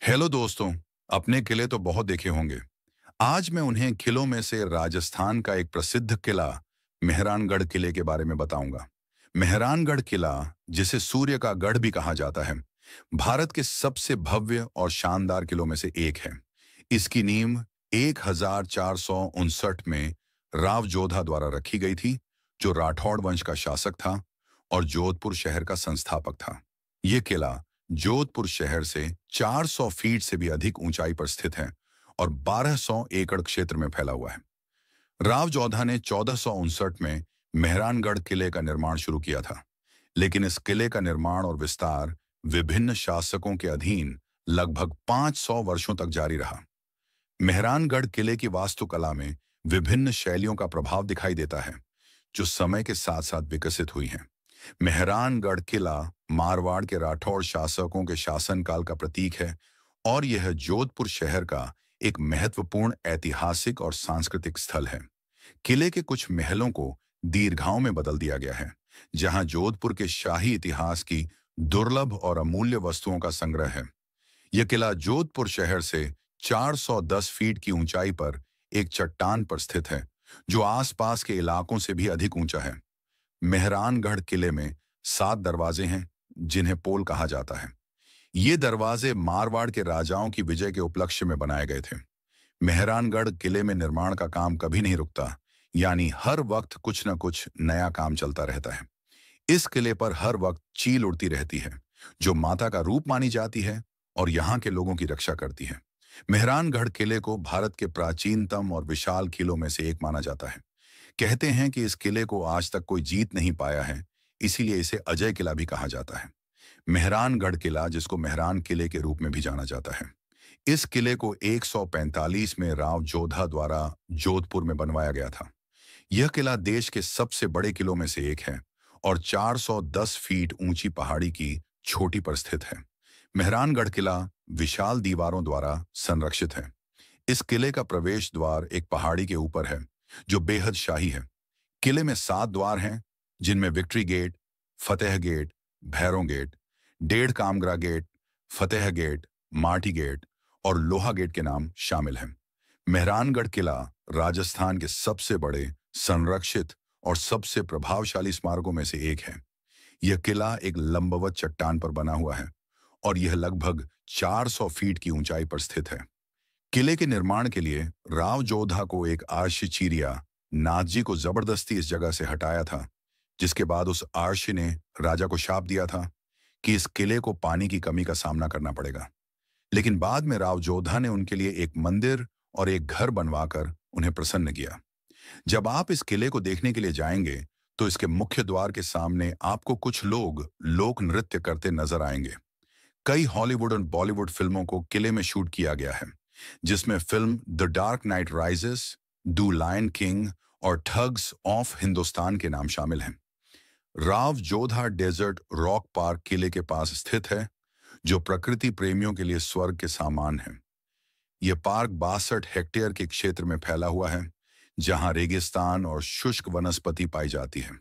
Hello दोस्तों। अपने किले तो बहुत देखे होंगे। आज मैं उन्हें किलों में से राजस्थान का एक प्रसिद्ध किला मेहरानगढ़ किले के बारे में बताऊंगा। मेहरानगढ़ किला, जिसे सूर्य का गढ़ भी कहा जाता है, भारत के सबसे भव्य और शानदार किलों में से एक है। इसकी नींव 1459 में राव जोधा द्वारा रखी गई थी, जो राठौड़ वंश का शासक था और जोधपुर शहर का संस्थापक था। यह किला जोधपुर शहर से 400 फीट से भी अधिक ऊंचाई पर स्थित है और 1200 एकड़ क्षेत्र में फैला हुआ है। राव जोधा ने 1459 में मेहरानगढ़ किले का निर्माण शुरू किया था, लेकिन इस किले का निर्माण और विस्तार विभिन्न शासकों के अधीन लगभग 500 वर्षों तक जारी रहा। मेहरानगढ़ किले की वास्तुकला में विभिन्न शैलियों का प्रभाव दिखाई देता है, जो समय के साथ साथ विकसित हुई हैं। मेहरानगढ़ किला मारवाड़ के राठौड़ शासकों के शासनकाल का प्रतीक है और यह जोधपुर शहर का एक महत्वपूर्ण ऐतिहासिक और सांस्कृतिक स्थल है। किले के कुछ महलों को दीर्घाओं में बदल दिया गया है, जहां जोधपुर के शाही इतिहास की दुर्लभ और अमूल्य वस्तुओं का संग्रह है। यह किला जोधपुर शहर से 410 फीट की ऊंचाई पर एक चट्टान पर स्थित है, जो आसपास के इलाकों से भी अधिक ऊंचा है। मेहरानगढ़ किले में 7 दरवाजे हैं, जिन्हें पोल कहा जाता है। ये दरवाजे मारवाड़ के राजाओं की विजय के उपलक्ष्य में बनाए गए थे। मेहरानगढ़ किले में निर्माण का काम कभी नहीं रुकता, यानी हर वक्त कुछ न कुछ नया काम चलता रहता है। इस किले पर हर वक्त चील उड़ती रहती है, जो माता का रूप मानी जाती है और यहाँ के लोगों की रक्षा करती है। मेहरानगढ़ किले को भारत के प्राचीनतम और विशाल किलों में से एक माना जाता है। कहते हैं कि इस किले को आज तक कोई जीत नहीं पाया है, इसीलिए इसे अजय किला भी कहा जाता है। मेहरानगढ़ किला, जिसको मेहरान किले के रूप में भी जाना जाता है, इस किले को 145 में राव जोधा द्वारा जोधपुर में बनवाया गया था। यह किला देश के सबसे बड़े किलों में से एक है और 410 फीट ऊंची पहाड़ी की चोटी पर स्थित है। मेहरानगढ़ किला विशाल दीवारों द्वारा संरक्षित है। इस किले का प्रवेश द्वार एक पहाड़ी के ऊपर है, जो बेहद शाही है। किले में 7 द्वार हैं, जिनमें विक्ट्री गेट, फतेह गेट, भैरों गेट, डेढ़ कामगरा गेट, फतेह गेट, माटी गेट और लोहा गेट के नाम शामिल हैं। मेहरानगढ़ किला राजस्थान के सबसे बड़े, संरक्षित और सबसे प्रभावशाली स्मारकों में से एक है। यह किला एक लंबवत चट्टान पर बना हुआ है और यह लगभग 400 फीट की ऊंचाई पर स्थित है। किले के निर्माण के लिए राव जोधा को एक आर्षचीरिया नाथ जी को जबरदस्ती इस जगह से हटाया था, जिसके बाद उस आर्षि ने राजा को शाप दिया था कि इस किले को पानी की कमी का सामना करना पड़ेगा। लेकिन बाद में राव जोधा ने उनके लिए एक मंदिर और एक घर बनवाकर उन्हें प्रसन्न किया। जब आप इस किले को देखने के लिए जाएंगे, तो इसके मुख्य द्वार के सामने आपको कुछ लोग लोक नृत्य करते नजर आएंगे। कई हॉलीवुड और बॉलीवुड फिल्मों को किले में शूट किया गया है, जिसमें film the dark knight rises, the lion king और ठग्स ऑफ हिंदुस्तान के नाम शामिल हैं। Rao Jodha desert rock park किले के पास स्थित है, जो प्रकृति प्रेमियों के लिए स्वर्ग के समान है। यह पार्क 62 हेक्टेयर के क्षेत्र में फैला हुआ है, जहां रेगिस्तान और शुष्क वनस्पति पाई जाती है।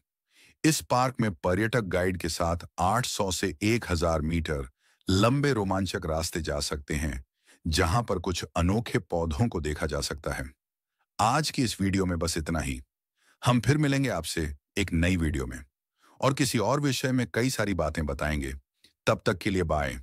इस पार्क में पर्यटक गाइड के साथ 800 से 1000 मीटर लंबे रोमांचक रास्ते जा सकते हैं, जहां पर कुछ अनोखे पौधों को देखा जा सकता है। आज की इस वीडियो में बस इतना ही। हम फिर मिलेंगे आपसे एक नई वीडियो में और किसी और विषय में कई सारी बातें बताएंगे। तब तक के लिए बाय।